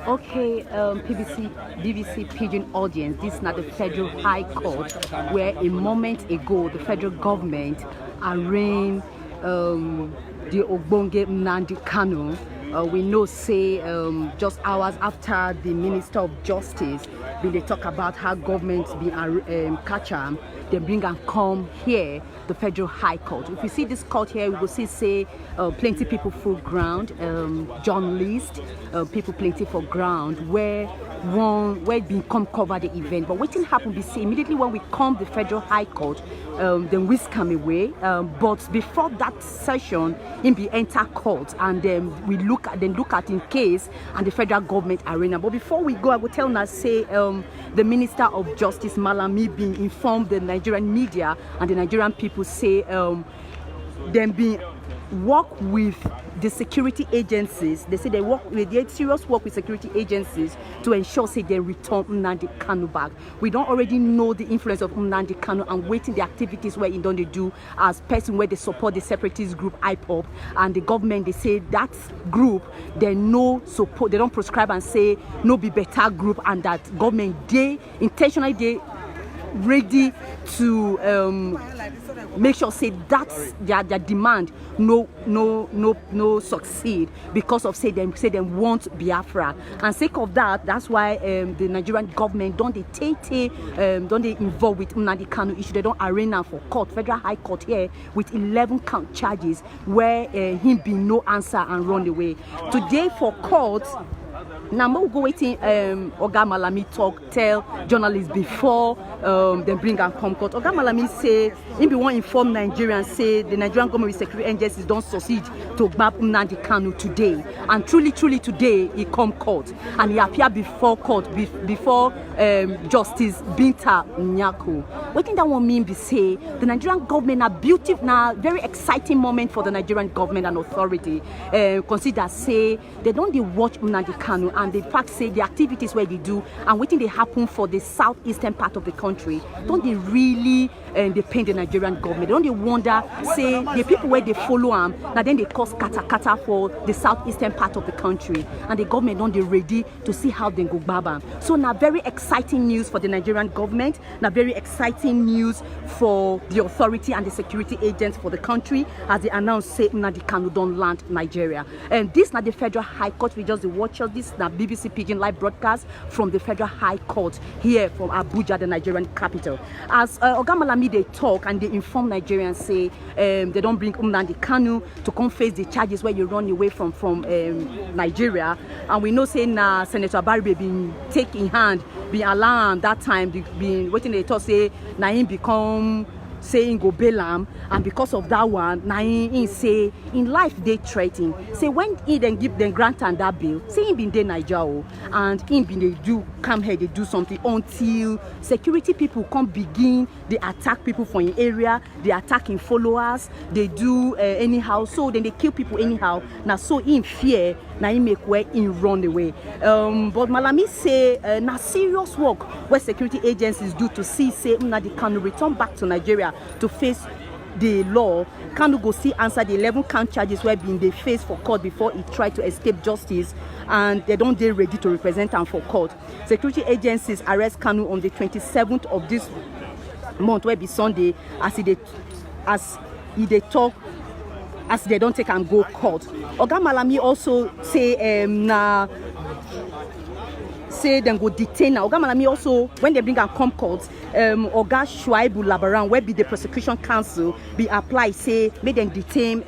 Okay, BBC Pigeon audience, this is not the Federal High Court, where a moment ago the federal government arraigned the Ogbonge Nnamdi Kanu. We know, say, just hours after the Minister of Justice, when they talk about how governments been catch them, they bring and come here, the Federal High Court. If you see this court here, we will see, say, plenty people full ground, journalists, people plenty for ground, where it been come cover the event. But what happened, we see immediately when we come the Federal High Court, then we come away. But before that session, in the enter court, and then we look at in case and the federal government arena. But before we go, I will tell us, say, the Minister of Justice Malami being informed the Nigerian media and the Nigerian people, say them being work with the security agencies. They say they serious work with security agencies to ensure, say, they return Nnamdi Kanu back. We don't already know the influence of Nnamdi Kanu and waiting the activities where he don't they do as person where they support the separatist group IPOP, and the government, they say that group they no support, they don't prescribe and say no be better group, and that government they intentionally they ready to make sure, say, that's their demand no succeed because of say them want Biafra, and sake of that, that's why the Nigerian government don't they involve with Nnamdi Kanu issue. They don't arraign for court, Federal High Court here, with 11 count charges where him be no answer and run away. Today for court. Now, we'll go waiting. Oga Malami tell journalists before they bring and come court. Oga Malami say, he be one inform Nigerians, say the Nigerian government security agencies don't succeed to grab Nnamdi Kanu today. And truly today, he come court. And he appear before court, before Justice Binta Nyako. What think that one mean be say, the Nigerian government, a beautiful, now very exciting moment for the Nigerian government and authority. Consider, say, they don't watch Nnamdi Kanu, and the fact say the activities where they do and what they happen for the southeastern part of the country, don't they really they pain the Nigerian government? Don't they wonder, say, the people where they follow them, now then they cause kata for the southeastern part of the country, and the government don't they ready to see how they go baba. So now very exciting news for the Nigerian government, now very exciting news for the authority and the security agents for the country, as they announce, say, Nnamdi Kanu don't land Nigeria. And this now the Federal High Court, we just watch this now BBC Pigeon live broadcast from the Federal High Court here from Abuja, the Nigerian capital. As Oga Malami they talk and they inform Nigerians, say they don't bring Nnamdi Kanu to come face the charges where you run away from Nigeria. And we know, say, now Senator Barry been taking hand, been alarmed that time, been waiting they talk, say now him become saying go bail am, and because of that one, now he say in life they threatening. Say when he then give them grant and that bill, say him been there Nigeria, and him been they do come here, they do something until security people come begin, they attack people from in area, they attacking followers, they do anyhow, so then they kill people anyhow. Now so in fear, now he make way in run away. But Malami say now serious work where security agencies do to see, say, Nnamdi Kanu return back to Nigeria to face the law. Kanu go see answer the 11 count charges where being they face for court before he tried to escape justice, and they don't they ready to represent him for court. Security agencies arrest Kanu on the 27th of this month, where be Sunday, as they talk, as they don't take and go court. Oga Malami also say say them go detain now. Oga Malami also, when they bring and come court, Oga Shuaibu Labaran, where be the prosecution counsel, be apply, say make them detain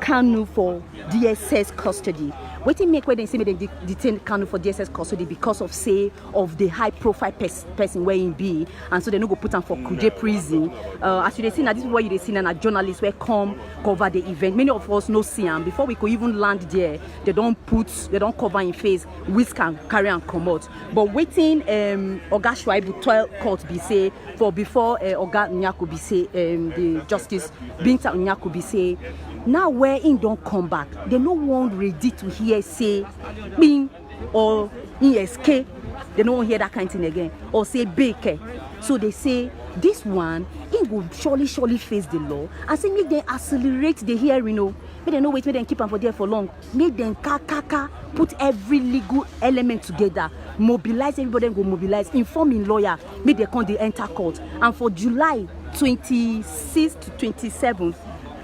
Kanu for DSS custody. What they make where they say they detain Kanu for DSS custody because of, say, of the high profile person where he be, and so they no go put him for Kuje prison. As you see now, this is what you see now, journalists where come cover the event. Many of us no see him before we could even land there. They don't cover in face, whisk and carry and come out. But waiting, Oga Shuaibu 12 court be say for before Oga Nyako be say the Justice Binta Nyako be say. Now where in don't come back, they no one ready to hear say bing or in escape. They don't hear that kind of thing again, or say bake. So they say this one, he will surely face the law and say make them accelerate the hearing. Make them no wait, make them keep them for there for long. Make them put every legal element together, mobilize everybody, go mobilize, informing lawyer, make them come they enter court. And for July 26th to 27th,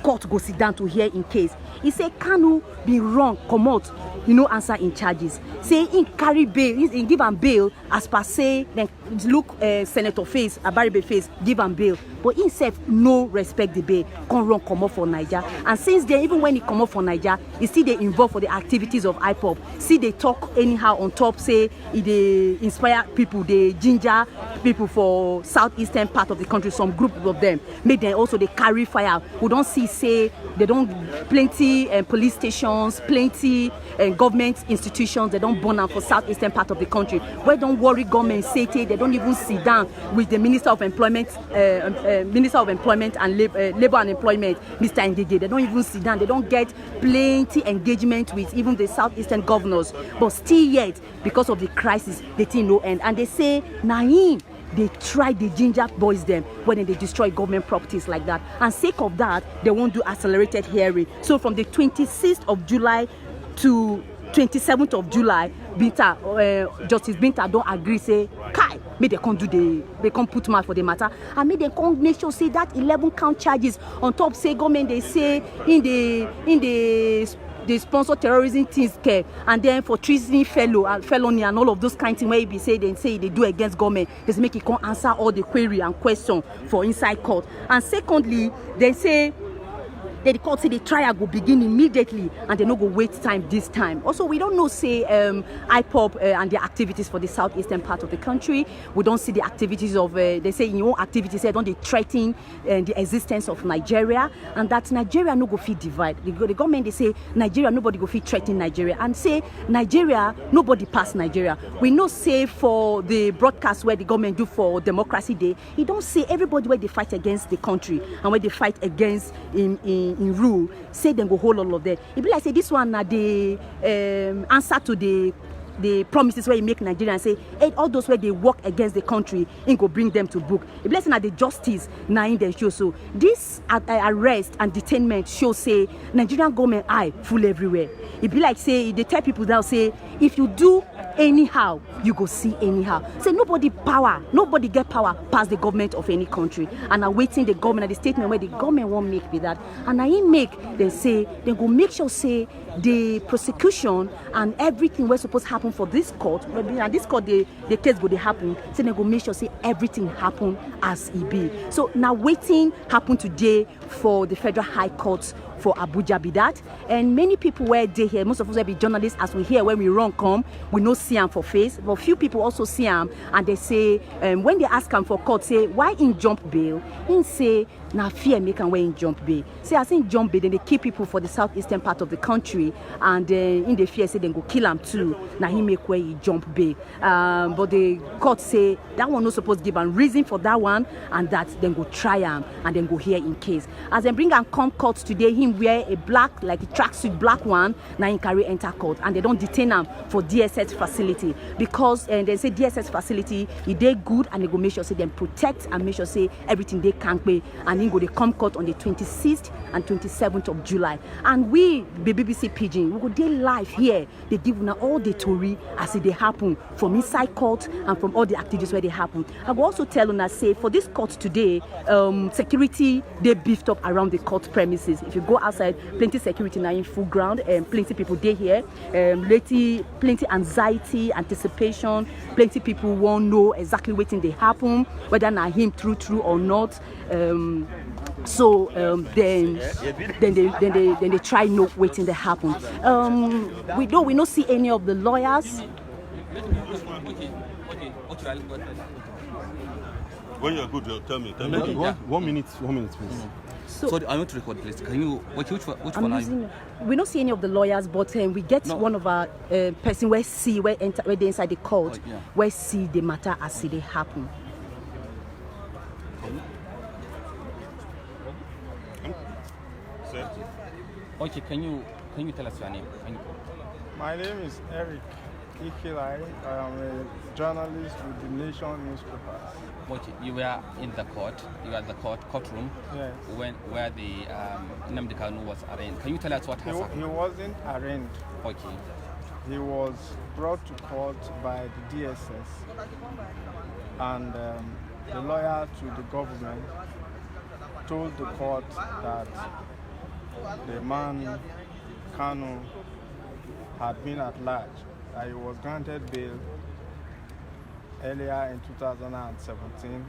court go sit down to hear in case. He say Kanu be wrong, come out, answer in charges. Say in carry bail, in give am bail as per say, then look Senator face, Abaribe face, give am bail. But himself no respect the bail, come out for Niger. And since then, even when he come out for Niger, he still they involved for the activities of IPOP. See they talk anyhow on top, say they inspire people, they ginger people for southeastern part of the country, some group of them. Make them also they carry fire. We don't see say they don't plenty police stations, plenty government institutions, they don't burn out for southeastern part of the country. Where don't worry government say they don't even sit down with the Minister of Employment and Labor and Employment, Mr. Ngege. They don't even sit down. They don't get plenty engagement with even the southeastern governors. But still yet, because of the crisis, they think no end. And they say, Naim, they try the ginger boys them when they destroy government properties like that. And sake of that, they won't do accelerated hearing. So from the 26th of July to 27th of July, Justice Binta don't agree, say, Kai, may they can't put mouth for the matter. And may they can't make sure say that 11 count charges on top say government they say in the sponsor terrorism things care, and then for treason felony and all of those kind of things where be say they do against government, they make it can't answer all the query and question for inside court. And secondly, they say the court say the trial will begin immediately and they no go wait time this time. Also, we don't know say IPOP and their activities for the southeastern part of the country. We don't see the activities of they say in your own activities they don't they threaten the existence of Nigeria, and that Nigeria no go fit divide. The government they say Nigeria nobody go fit threaten Nigeria, and say Nigeria nobody pass Nigeria. We know say for the broadcast where the government do for Democracy Day, he don't say everybody where they fight against the country and where they fight against in rule, say them go hold all of them. It be like say this one the answer to the promises where you make Nigeria and say, hey, all those where they work against the country, and go bring them to book. It be like say the justice now in the show. So this arrest and detainment show say Nigerian government eye full everywhere. It be like say they tell people now say if you do anyhow, you go see anyhow. Say nobody get power past the government of any country. And awaiting the government, the statement where the government won't make with that. And I make them say they go make sure say the prosecution and everything was supposed to happen for this court. And this court the case go they happen. So they go make sure say everything happen as it be. So now waiting happen today for the Federal High Court for Abuja be that, and many people were there here. Most of us will be journalists as we hear when we run come, we no see them for face, but few people also see them and they say when they ask them for court, say why in jump bail? In say now fear make and where in jump bail. Say I think jump bail, then they keep people for the southeastern part of the country, and in the fear say they go kill them too. Now he make where he jump bail, but the court say that one no supposed to give a reason for that one, and that then go try him and then go here in case. As they bring and come court today, him wear a black, like a tracksuit black one, now he carry enter court, and they don't detain him for DSS facility because they say DSS facility if they good, and they go make sure say them protect and make sure say everything they can't pay, and then go they come court on the 26th and 27th of July. And we the BBC Pidgin, we go day live here, they give now all the story as they happen from inside court and from all the activities where they happen. I will also tell on say for this court today, security they beefed up around the court premises. If you go outside, plenty security now in full ground, and plenty people there here, plenty anxiety, anticipation, plenty people won't know exactly what they happen, whether now him true or not. So then they try no waiting they happen. We don't see any of the lawyers. When you're good, tell me. Okay, yeah. One minute, please. So I want to record, please. Can you which one are you? We don't see any of the lawyers, but we get one of our person where they inside the court, where see the matter as they happen. Okay, can you tell us your name? My name is Eric Ikilai. I am a journalist with the Nation newspaper. You were in the court. You were at the courtroom. Yes. Where the Nnamdi Kanu was arraigned. Can you tell us what has happened? He wasn't arraigned. Okay. He was brought to court by the DSS, and the lawyer to the government told the court that the man Kanu had been at large, that he was granted bail earlier in 2017,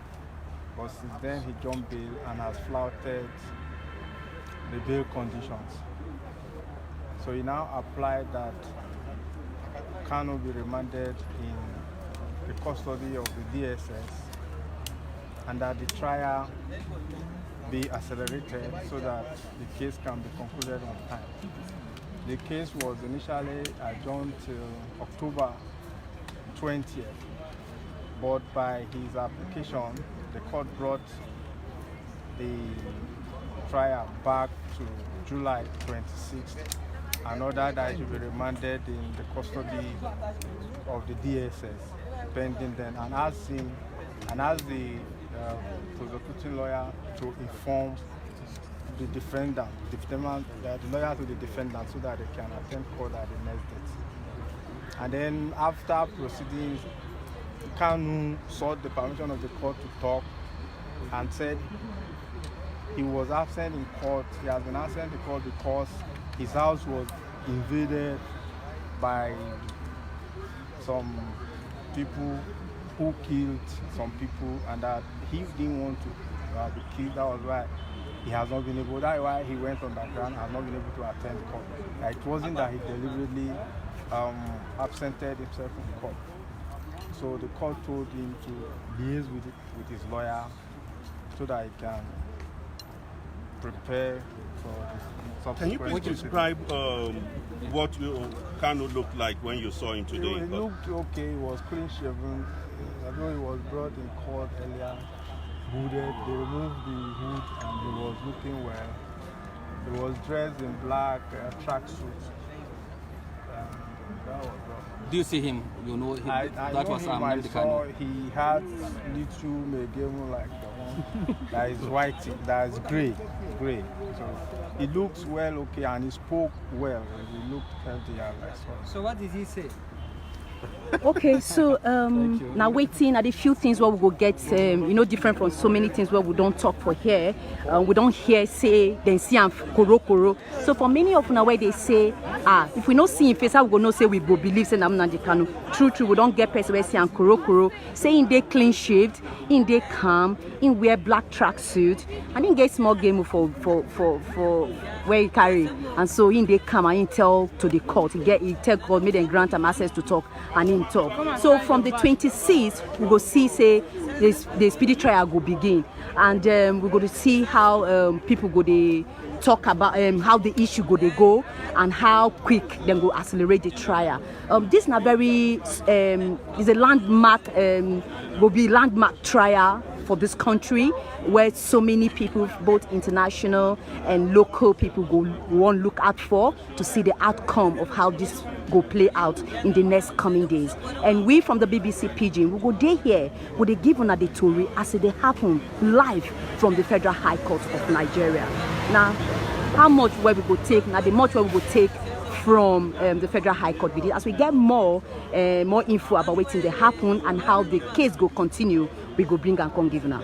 but since then he jumped bail and has flouted the bail conditions. So he now applied that Kanu be remanded in the custody of the DSS and that the trial be accelerated so that the case can be concluded on time. The case was initially adjourned till October 20th, but by his application, the court brought the trial back to July 26th and ordered that he be remanded in the custody of the DSS pending then, and asked the prosecuting lawyer to inform the defendant, the lawyer to the defendant, so that they can attend court at the next date. And then after proceedings, Kanu sought the permission of the court to talk and said he was absent in court. He has been absent in court because his house was invaded by some people who killed some people, and that he didn't want to be killed. That was why he has not been able. That's why he went underground and has not been able to attend court. It wasn't that he deliberately absented himself from court. So the court told him to liaise with his lawyer so that he can prepare for this subsequent. Can you please describe what Kanu looked like when you saw him today? He looked okay. He was clean shaven. Although he was brought in court earlier, hooded. They removed the hood and he was looking well. He was dressed in black tracksuit. That was all. Do you see him? You know him? I That know was him. I saw he had little megemu like the one that is white, that is gray. So he looks well, okay, and he spoke well. He looked healthy. So what did he say? Okay, so now waiting at a few things where we go get different from so many things where we don't talk for here. We don't hear say then see and koro. So for many of now where they say if we not see in face, how we go no say we go believe say Nnamdi Kanu. True, we don't get person where see and koro. Say in they clean shaved, in they calm, in wear black tracksuit, and in get small game for where he carry, and so in they come and tell to the court, he tell court make them grant him access to talk and in talk. So from the 26th, we go see say the speedy trial go begin, and we go to see how people go they talk about how the issue go and how quick then go accelerate the trial. This is a very is a landmark will be landmark trial for this country, where so many people, both international and local people, go want look out for to see the outcome of how this go play out in the next coming days. And we from the BBC Pidgin, we go there here, we they give on the story as they happen live from the Federal High Court of Nigeria. Now, how much where we go take? Now, the much where we go take from the Federal High Court video. As we get more info about what's in the happen and how the case go continue, we go bring and come give now.